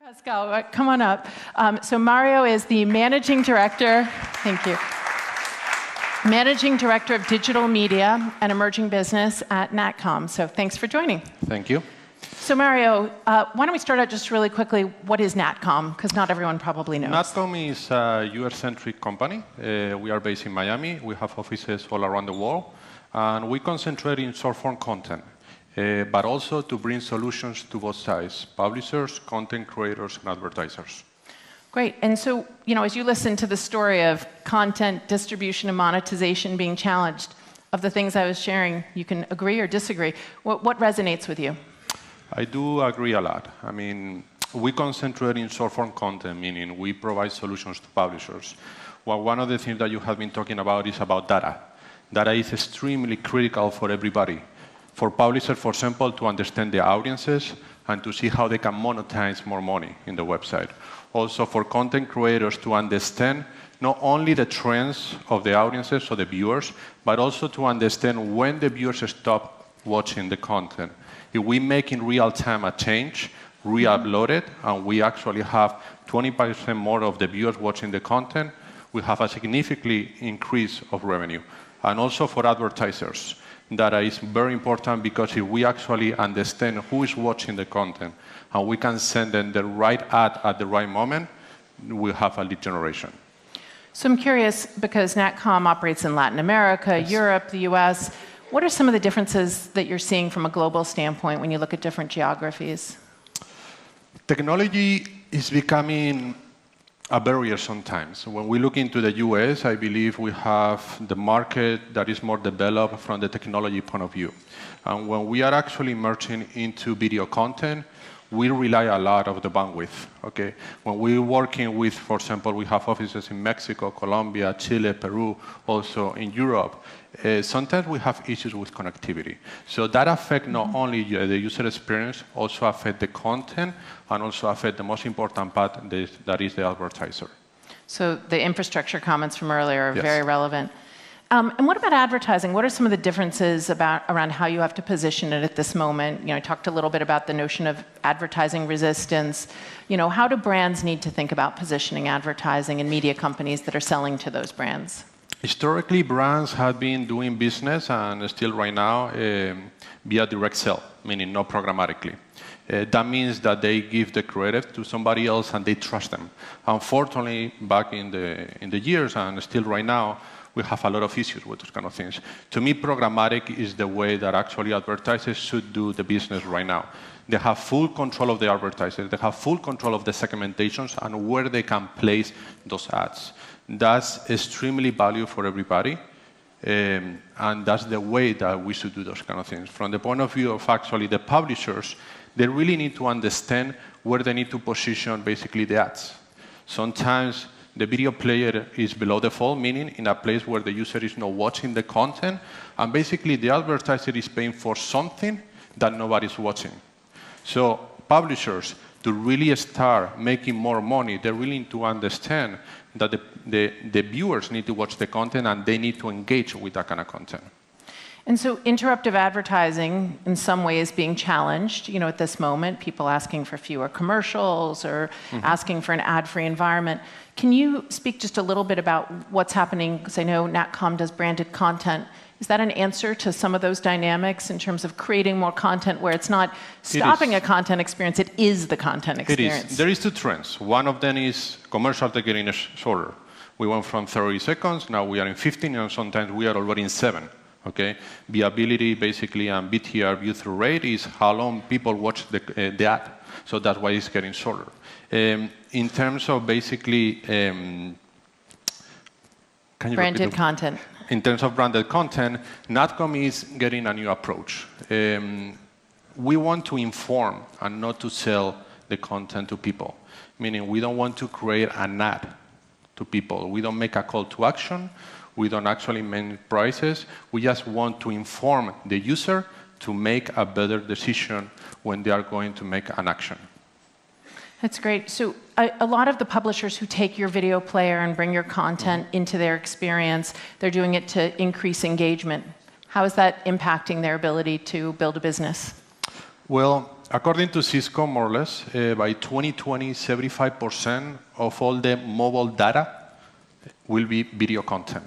Pascual, come on up. So Mario is the Managing Director, thank you, Managing Director of Digital Media and Emerging Business at Natcom. So thanks for joining. Thank you. So Mario, why don't we start out just really quickly, what is Natcom? Because not everyone probably knows. Natcom is a US-centric company. We are based in Miami. We have offices all around the world. And we concentrate in short-form content, but also to bring solutions to both sides, publishers, content creators, and advertisers. Great. And so, as you listen to the story of content distribution and monetization being challenged, of the things I was sharing, you can agree or disagree. What resonates with you? I do agree a lot. I mean, we concentrate in short-form content, meaning we provide solutions to publishers. Well, one of the things that you have been talking about is about data. Data is extremely critical for everybody. For publishers, for example, to understand the audiences and to see how they can monetize more money in the website. Also for content creators to understand not only the trends of the audiences or the viewers, but also to understand when the viewers stop watching the content. If we make in real time a change, re-upload it, and we actually have 20% more of the viewers watching the content, we have a significant increase of revenue. And also for advertisers. Data is very important because if we actually understand who is watching the content and we can send them the right ad at the right moment, we have a lead generation. So I'm curious, because Natcom operates in Latin America, yes, Europe, the US, what are some of the differences that you're seeing from a global standpoint when you look at different geographies? Technology is becoming a barrier sometimes. When we look into the US, I believe we have the market that is more developed from the technology point of view. And when we are actually merging into video content, we rely a lot on the bandwidth. Okay? When we're working with, for example, we have offices in Mexico, Colombia, Chile, Peru, also in Europe. Sometimes we have issues with connectivity. So that affects not only the user experience, also affect the content, and also affect the most important part, that is the advertiser. So the infrastructure comments from earlier are very relevant. And what about advertising? What are some of the differences around how you have to position it at this moment? I talked a little bit about the notion of advertising resistance. How do brands need to think about positioning advertising and media companies that are selling to those brands? Historically, brands have been doing business, and still right now, via direct sell, meaning not programmatically. That means that they give the creative to somebody else and they trust them. Unfortunately, back in the years, and still right now, we have a lot of issues with those kind of things. To me, programmatic is the way that actually advertisers should do the business right now. They have full control of the advertisers. They have full control of the segmentations and where they can place those ads. That's extremely valuable for everybody. And that's the way that we should do those kind of things. From the point of view of actually the publishers, they really need to understand where they need to position basically the ads. Sometimes the video player is below the fold, meaning in a place where the user is not watching the content, and basically the advertiser is paying for something that nobody's watching. So publishers, to really start making more money, they really need to understand that the viewers need to watch the content and they need to engage with that kind of content. And so interruptive advertising in some way is being challenged, at this moment, people asking for fewer commercials or asking for an ad-free environment. Can you speak just a little bit about what's happening? Because I know Natcom does branded content. Is that an answer to some of those dynamics in terms of creating more content where it's not stopping a content experience, it is the content experience? It is. There is two trends. One of them is commercials are getting shorter. We went from 30 seconds, now we are in 15, and sometimes we are already in 7. Okay? Viability, basically, and BTR, view-through rate, is how long people watch the ad. So that's why it's getting shorter. In terms of basically... branded content. In terms of branded content, Natcom is getting a new approach. We want to inform and not to sell the content to people. Meaning we don't want to create an ad to people. We don't make a call to action. We don't actually make prices. We just want to inform the user to make a better decision when they are going to make an action. That's great. So a lot of the publishers who take your video player and bring your content into their experience, they're doing it to increase engagement. How is that impacting their ability to build a business? Well, according to Cisco, more or less, by 2020, 75% of all the mobile data will be video content.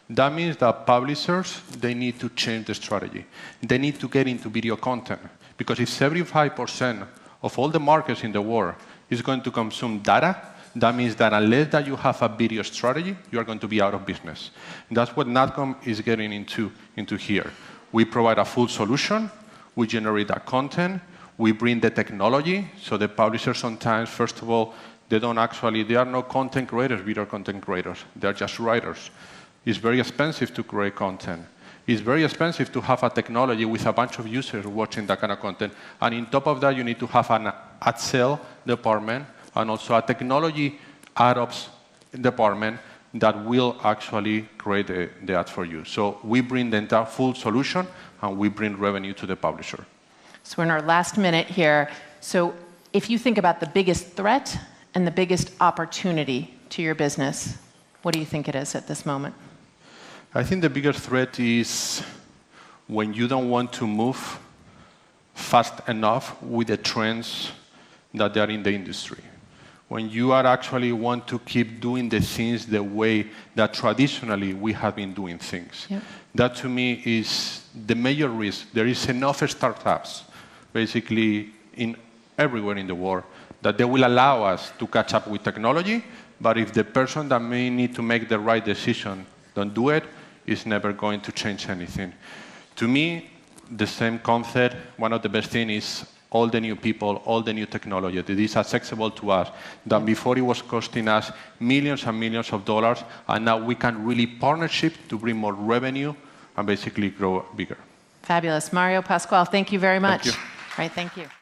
That means that publishers, they need to change the strategy. They need to get into video content. Because if 75% of all the markets in the world is going to consume data, that means that unless that you have a video strategy, you are going to be out of business. And that's what Natcom is getting into here. We provide a full solution. We generate that content. We bring the technology. So the publishers sometimes, first of all, they are no content creators, video content creators. They're just writers. It's very expensive to create content. It's very expensive to have a technology with a bunch of users watching that kind of content. And on top of that, you need to have an ad sale department and also a technology ad ops department that will actually create the ad for you. So we bring the entire full solution, and we bring revenue to the publisher. So we're in our last minute here. So if you think about the biggest threat and the biggest opportunity to your business, what do you think it is at this moment? I think the biggest threat is when you don't want to move fast enough with the trends that are in the industry. When you are actually want to keep doing the things the way that traditionally we have been doing things. Yep. That to me is the major risk. There is enough startups, basically everywhere in the world, that they will allow us to catch up with technology, but if the person that may need to make the right decision don't do it, it's never going to change anything. To me, the same concept, one of the best things is all the new people, all the new technology that is accessible to us, that before it was costing us millions and millions of dollars, and now we can really partnership to bring more revenue and basically grow bigger. Fabulous. Mario, Pascual, thank you very much. Thank you. All right, thank you.